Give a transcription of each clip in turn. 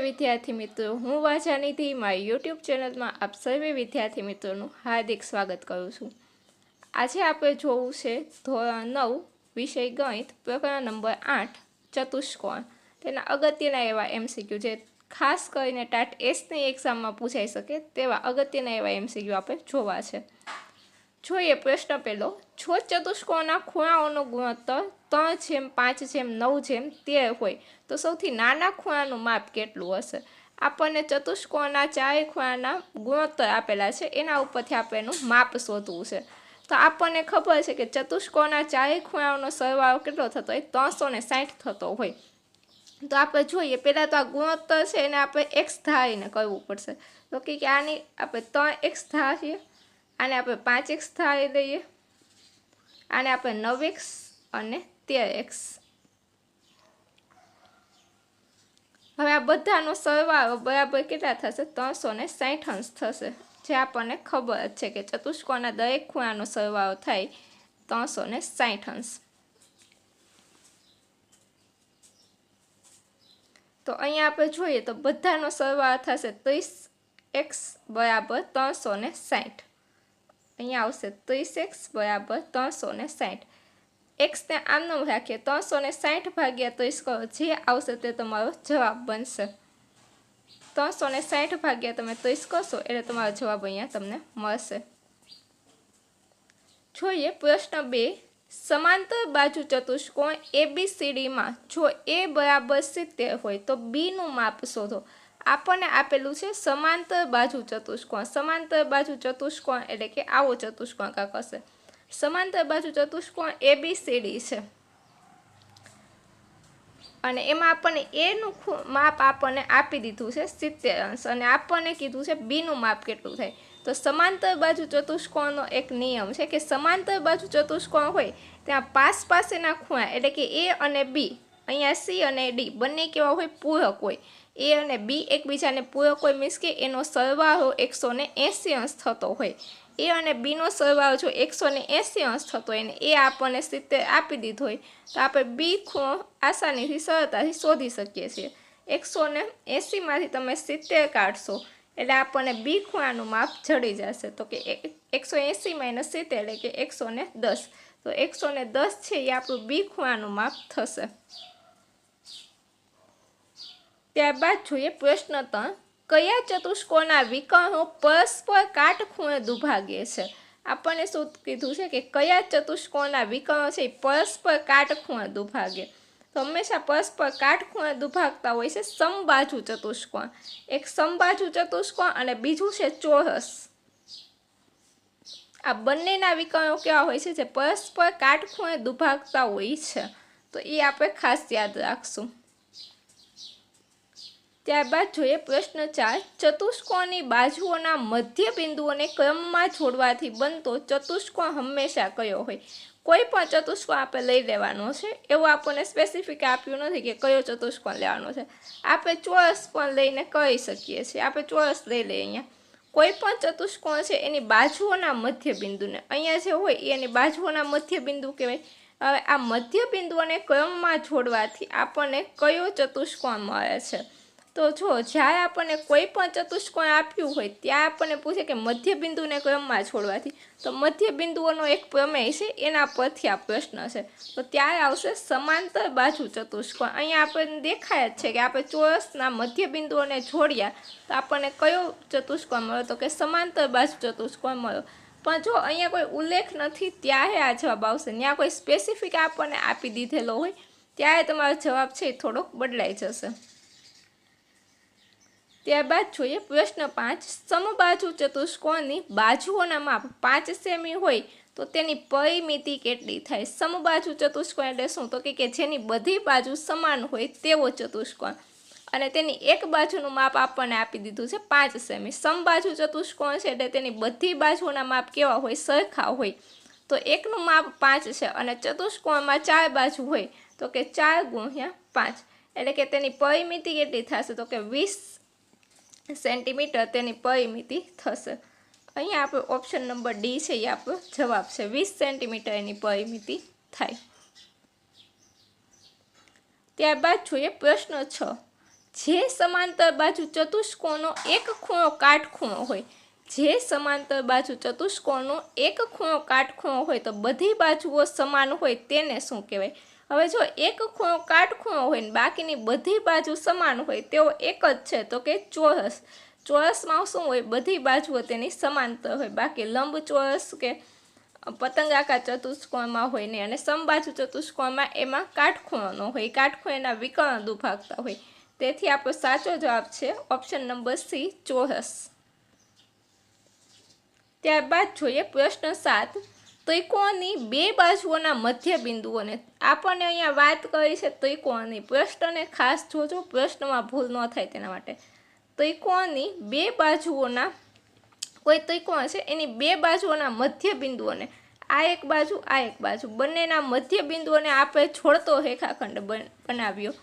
विद्यार्थी मित्रों, हूँ वाचानिधि मारी यूट्यूब चेनल में आप सर्वे विद्यार्थी मित्रों हार्दिक स्वागत करूँ छूँ। आज आप जोवुं छे धोरण 9 विषय गणित प्रकरण नंबर 8 चतुष्कोण। तेना अगत्यना एवा एमसीक्यू जे खास करीने टाट एस ની એક્ઝામમાં પૂછાઈ શકે તેવા અગત્યના એવા એમસીક્યુ આપણે જોવા છે। જોઈએ પ્રશ્ન પહેલો, જો ચતુષ્કોણના ખૂણાઓનો ગુણોત્તર 3/5/9/13 હોય તો સૌથી નાના ખૂણાનું માપ કેટલું હશે? આપણને ચતુષ્કોણના ચારે ખૂણાના ગુણોત્તર આપેલા છે, એના ઉપરથી આપણે એનું માપ શોધવું છે। તો આપણને ખબર છે કે ચતુષ્કોણના ચારે ખૂણાઓનો સરવાળો કેટલો થતો હોય? 360 થતો હોય। તો આપણે જોઈએ પહેલાં તો આ ગુણોત્તર છે એને આપણે એક્સ ધારીને કરવું પડશે। તો કે આની આપણે 3x ધારીએ, આને આપણે 5x ધારી લઈએ, આને આપણે 9x અને 13x। હવે આ બધાનો સરવાળો બરાબર કેટલા થશે? 360 અંશ થશે, જે આપણને ખબર જ છે કે ચતુષ્કોણના દરેક ખૂણાનો સરવાળો થાય 360 અંશ। તો અહીંયા આપણે જોઈએ તો બધાનો સરવાળો થશે 30x બરાબર 360। અહીંયા આવશે 30x બરાબર 360। એક્સને આમનું રાખીએ 360 ભાગ્યા 30 કરો, જે આવશે તે તમારો જવાબ બનશે। 360 ભાગ્યા તમે 30 કરશો એટલે તમારો જવાબ અહીંયા તમને મળશે। જોઈએ પ્રશ્ન 2, સમાંતર બાજુ ચતુષ્કોણ ABCDમાં જો A બરાબર 70 હોય તો B નું માપ શોધો। આપણને આપેલું છે સમાંતર બાજુ ચતુષ્કોણ। સમાંતર બાજુ ચતુષ્કોણ એટલે કે આવો ચતુષ્કોણ કાંક હશે। સમાંતર બાજુ ચતુષ્કોણ ABCD છે અને એમાં આપણને A નું માપ આપણને આપી દીધું છે 70 અંશ અને આપણને કીધું છે B નું માપ કેટલું થાય। તો સમાંતર બાજુ ચતુષ્કોણનો એક નિયમ છે કે સમાંતર બાજુ ચતુષ્કોણ હોય ત્યાં પાસેના ખૂણા એટલે કે A અને B, અહીંયા C અને D બંને કેવા હોય? પૂરક હોય। A અને B એકબીજાને પૂરક હોય, મીન્સ કે એનો સરવાળો 180 અંશ થતો હોય। A અને B નો સરવાળો જો 180 અંશ થતો હોય ને એ આપણને 70 આપી દીધો હોય તો આપણે B ખૂણો આસાનીથી સરળતાથી શોધી શકીએ છીએ। 180 માંથી તમે 70 કાઢશો એટલે આપણને B ખૂણાનું માપ જડી જશે। તો કે 180 - 70 એટલે કે 110। તો 110 છે એ આપણું B ખૂણાનું માપ થશે। ત્યારબાદ જોઈએ પ્રશ્ન 3, કયા ચતુષ્કોણના વિકર્ણો પરસ્પર કાટખૂણે દુભાગે છે? આપણને શું કીધું છે કે કયા ચતુષ્કોણના વિકર્ણો છે એ પરસ્પર કાટખૂણે દુભાગે? તો હંમેશા પરસ્પર કાટખૂણે દુભાગતા હોય છે સમબાજુ ચતુષ્કોણ। એક સમબાજુ ચતુષ્કોણ અને બીજું છે ચોરસ। આ બંનેના વિકર્ણો કેવા હોય છે? જે પરસ્પર કાટખૂણે દુભાગતા હોય છે। તો એ આપણે ખાસ યાદ રાખશું। ત્યારબાદ જોઈએ પ્રશ્ન 4, ચતુષ્કોણની બાજુઓના મધ્ય બિંદુઓને ક્રમમાં જોડવાથી બનતો ચતુષ્કોણ હંમેશા કયો હોય? કોઈ પણ ચતુષ્કોણ આપણે લઈ લેવાનો છે, એવું આપણને સ્પેસિફિક આપ્યું નથી કે કયો ચતુષ્કોણ લેવાનો છે। આપણે ચોરસ પણ લઈને કરી શકીએ છીએ। આપણે ચોરસ લઈ લઈએ। અહીંયા કોઈ પણ ચતુષ્કોણ છે એની બાજુઓના મધ્ય બિંદુને અહીંયા જે હોય એની બાજુઓના મધ્ય બિંદુ કહેવાય। હવે આ મધ્ય બિંદુઓને ક્રમમાં જોડવાથી આપણને કયો ચતુષ્કોણ મળે છે? તો જો જ્યારે આપણને કોઈ પણ ચતુષ્કોણ આપ્યું હોય ત્યાં આપણને પૂછે કે મધ્ય બિંદુને ક્રમમાં છોડવાથી, તો મધ્ય બિંદુઓનો એક પ્રમેય છે એના પરથી આ પ્રશ્ન છે। તો ત્યારે આવશે સમાંતર બાજુ ચતુષ્કોણ। અહીંયા આપણને દેખાય જ છે કે આપણે ચોરસના મધ્ય બિંદુઓને જોડ્યા તો આપણને કયો ચતુષ્કોણ મળ્યો? તો કે સમાંતર બાજુ ચતુષ્કોણ મળ્યો। પણ જો અહીંયા કોઈ ઉલ્લેખ નથી ત્યારે આ જવાબ આવશે। ત્યાં કોઈ સ્પેસિફિક આપણને આપી દીધેલો હોય ત્યારે તમારો જવાબ છે એ થોડોક બદલાઈ જશે। ત્યારબાદ જોઈએ પ્રશ્ન 5, સમબાજુ ચતુષ્કોણની બાજુઓના માપ 5 સેમી હોય તો તેની પરિમિતિ કેટલી થાય? સમબાજુ ચતુષ્કોણ એટલે શું? તો કે જેની બધી બાજુ સમાન હોય તેવો ચતુષ્કોણ અને તેની એક બાજુનું માપ આપણને આપી દીધું છે 5 સેમી। સમબાજુ ચતુષ્કોણ છે એટલે તેની બધી બાજુઓના માપ કેવા હોય? સરખા હોય। તો એકનું માપ 5 છે અને ચતુષ્કોણમાં 4 બાજુ હોય તો કે 4 × 5 એટલે કે તેની પરિમિતિ કેટલી થશે? તો કે 20 સેન્ટીમીટર તેની પરિમિતિ થશે। અહીંયા આપણો ઓપ્શન નંબર ડી છે એ આપણો જવાબ છે। 20 સેન્ટીમીટર એની પરિમિતિ થાય। ત્યારબાદ જોઈએ પ્રશ્ન 6, જે સમાંતર બાજુ ચતુષ્કોણનો એક ખૂણો કાટખૂણો હોય, જે સમાંતર બાજુ ચતુષ્કોણનો એક ખૂણો કાટખૂણો હોય તો બધી બાજુઓ સમાન હોય તેને શું કહેવાય? હવે જો એક ખૂણો કાટખૂણો હોય ને બાકીની બધી બાજુ સમાન હોય તેવો એક જ છે તો કે ચોરસ. ચોરસમાં શું હોય? બધી બાજુઓ તેની સમાંતર હોય, બાકી લંબચોરસ કે પતંગાકાર ચતુષ્કોણમાં હોય નહીં, અને સમબાજુ ચતુષ્કોણમાં એમાં કાટખૂણો ન હોય, કાટખૂણાના વિકર્ણ દુભાગતા હોય. તેથી આપણો સાચો જવાબ છે ઓપ્શન નંબર સી, ચોરસ. ત્યારબાદ જોઈએ પ્રશ્ન 7. ત્રિકોણની બે બાજુઓના મધ્ય બિંદુઓને, આપણને અહીંયા વાત કરી છે ત્રિકોણની. પ્રશ્નને ખાસ જોજો, પ્રશ્નમાં ભૂલ ન થાય તેના માટે. ત્રિકોણની બે બાજુઓના, કોઈ ત્રિકોણ છે એની બે બાજુઓના મધ્ય બિંદુઓને, આ એક બાજુ, બંનેના મધ્ય બિંદુઓને આપણે છોડતો રેખાખંડ બનાવ્યો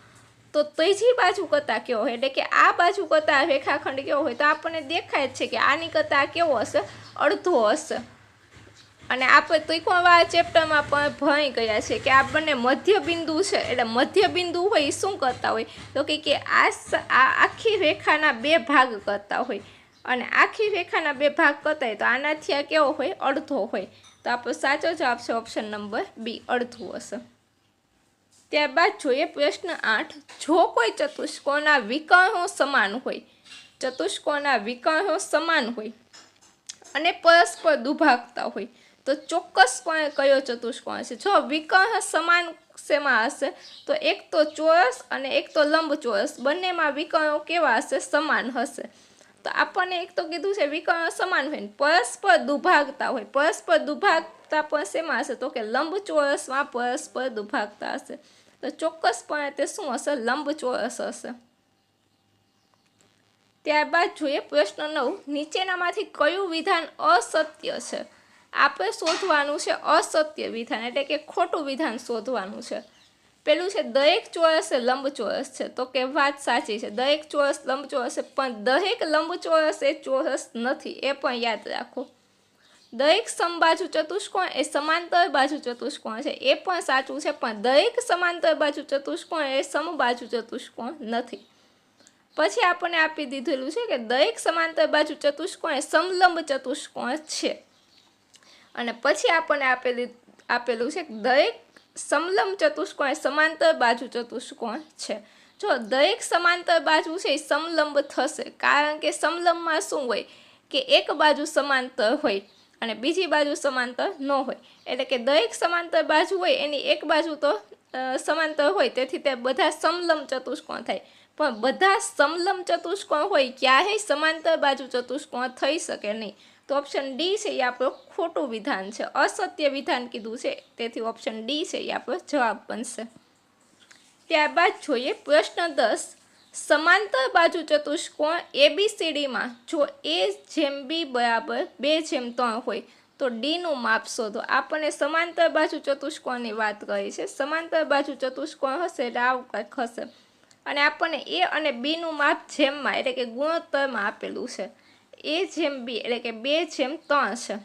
તો ત્રીજી બાજુ કરતાં કેવો હોય, એટલે કે આ બાજુ કરતાં રેખાખંડ કેવો હોય, તો આપણને દેખાય જ છે કે આની કરતાં કેવો હશે? અડધો હશે. અને આપણે ત્રિકોણવાળા ચેપ્ટરમાં પણ ભણી ગયા છે કે આ બંને મધ્ય બિંદુ છે, એટલે મધ્ય બિંદુ હોય એ શું કરતા હોય તો કે આ આખી રેખાના બે ભાગ કરતા હોય, અને આખી રેખાના બે ભાગ કરતા હોય તો આનાથી આ કેવો હોય? અડધો હોય. તો આપણો સાચો જવાબ છે ઓપ્શન નંબર બી, અડધું હશે. ત્યારબાદ જોઈએ પ્રશ્ન 8. જો કોઈ ચતુષ્કોણના વિકર્ણો સમાન હોય, ચતુષ્કોણના વિકર્ણો સમાન હોય અને પરસ્પર દુભાગતા હોય તો ચોક્કસપણે કયો ચતુષ્કોણ છે? જો વિકર્ણ સમાન શેમાં હશે તો એક તો ચોરસ અને એક તો લંબચોરસ, બંનેમાં વિકર્ણો કેવા હશે? સમાન હશે. તો આપણને એક તો કીધું છે વિકર્ણ સમાન હોય ને પરસ્પર દુભાગતા હોય, પરસ્પર દુભાગતા પણ શેમાં હશે તો કે લંબચોરસમાં પરસ્પર દુભાગતા હશે. તો ચોક્કસપણે તે શું હશે? લંબચોરસ હશે. ત્યારબાદ જોઈએ પ્રશ્ન 9. નીચેનામાંથી કયું વિધાન અસત્ય છે? આપણે શોધવાનું છે અસત્ય વિધાન, એટલે કે ખોટું વિધાન શોધવાનું છે. પેલું છે દરેક ચોરસ એ લંબચોરસ છે, તો કે વાત સાચી છે, દરેક ચોરસ લંબચોરસ છે, પણ દરેક લંબચોરસ એ ચોરસ નથી, એ પણ યાદ રાખો. દરેક સમબાજુ ચતુષ્કોણ એ સમાંતર બાજુ ચતુષ્કોણ છે, એ પણ સાચું છે, પણ દરેક સમાંતર બાજુ ચતુષ્કોણ એ સમબાજુ ચતુષ્કોણ નથી. પછી આપણને આપી દીધેલું છે કે દરેક સમાંતર બાજુ ચતુષ્કોણ એ સમલંબ ચતુષ્કોણ છે, અને પછી આપણને આપેલું છે કે દરેક સમલંબ ચતુષ્કોણ એ સમાંતર બાજુ ચતુષ્કોણ છે. જો દરેક સમાંતર બાજુ છે એ સમલંબ થશે, કારણ કે સમલંબમાં શું હોય કે એક બાજુ સમાંતર હોય અને બીજી બાજુ સમાંતર ન હોય, એટલે કે દરેક સમાંતર બાજુ હોય એની એક બાજુ તો સમાંતર હોય, તેથી તે બધા સમલંબ ચતુષ્કોણ થાય. પણ બધા સમલંબ ચતુષ્કોણ હોય ક્યારેય સમાંતર બાજુ ચતુષ્કોણ થઈ શકે નહીં. તો ઓપ્શન ડી છે એ આપણો ખોટું વિધાન છે, અસત્ય વિધાન કીધું છે, તેથી ઓપ્શન ડી છે એ આપણો જવાબ બનશે. ત્યારબાદ જોઈએ પ્રશ્ન 10. સમાંતર બાજુ ચતુષ્કોણ ABCDમાં જો A/B બરાબર 2/3 હોય તો ડીનું માપ શોધો. આપણને સમાંતર બાજુ ચતુષ્કોણની વાત કરી છે. સમાંતર બાજુ ચતુષ્કોણ હશે એટલે આવું કંઈક હશે, અને આપણને એ અને બીનું માપ જેમમાં એટલે કે ગુણોત્તરમાં આપેલું છે. A/B એટલે કે 2/3 છે,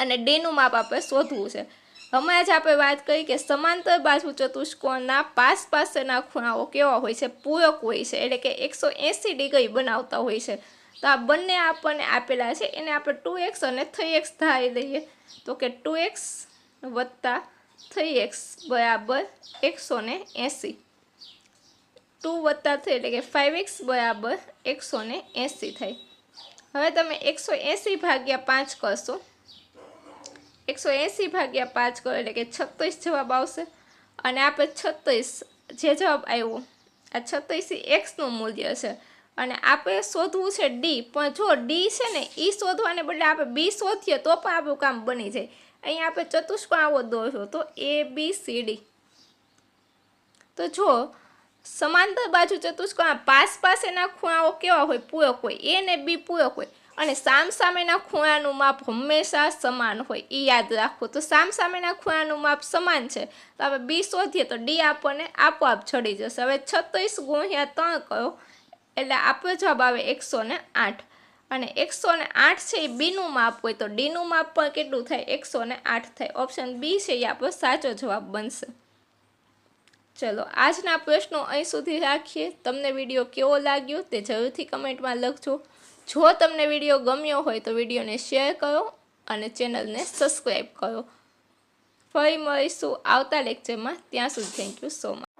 અને ડીનું માપ આપણે શોધવું છે. હમણાં જ આપણે વાત કરી કે સમાંતર બાજુ ચતુષ્કોણના પાસેના ખૂણાઓ કેવા હોય છે? પૂરક હોય છે, એટલે કે 180 ડિગ્રી બનાવતા હોય છે. તો આ બંને આપણને આપેલા છે, એને આપણે 2x અને 3x ધારી લઈએ તો કે 2x + 3x બરાબર 180. 2 + 3 એટલે કે 5x બરાબર 180 થાય. હવે તમે 180 ભાગ્યા 5 કરશો, 180 ભાગ્યા 5 કરો એટલે કે 36 જવાબ આવશે, અને આપણે 36 જે જવાબ આવ્યો, આ 36 એ એક્સનું મૂલ્ય છે, અને આપણે શોધવું છે ડી. પણ જો ડી છે ને એ શોધવાને બદલે આપણે બી શોધીએ તો પણ આપણું કામ બની જાય. અહીંયા આપણે ચતુષ્કોણ આવો દોર્યો તો ABCD. તો જો સમાંતર બાજુ ચતુષ્કોણ પાસેના ખૂણાઓ કેવા હોય? પૂરક હોય, એ ને બી પૂરક હોય, અને સામસામેના ખૂણાનું માપ હંમેશા સમાન હોય, એ યાદ રાખો. તો સામસામેના ખૂણાનું માપ સમાન છે, તો આપણે બી શોધીએ તો ડી આપણને આપોઆપ ચડી જશે. હવે 36 × 3 કરો એટલે આપણો જવાબ આવે 108, અને 108 છે એ બીનું માપ હોય તો ડીનું માપ પણ કેટલું થાય? 108 થાય. ઓપ્શન બી છે એ આપણો સાચો જવાબ બનશે. ચલો આજના પ્રશ્નો અહીં સુધી રાખીએ. તમને વિડીયો કેવો લાગ્યો તે જરૂરથી કમેન્ટમાં લખજો. જો તમને વિડીયો ગમ્યો હોય તો વિડીયોને શેર કરો અને ચેનલને સબસ્ક્રાઈબ કરો. ફરી મળીશું આવતા લેક્ચરમાં. ત્યાં સુધી થેન્ક યુ સો મચ.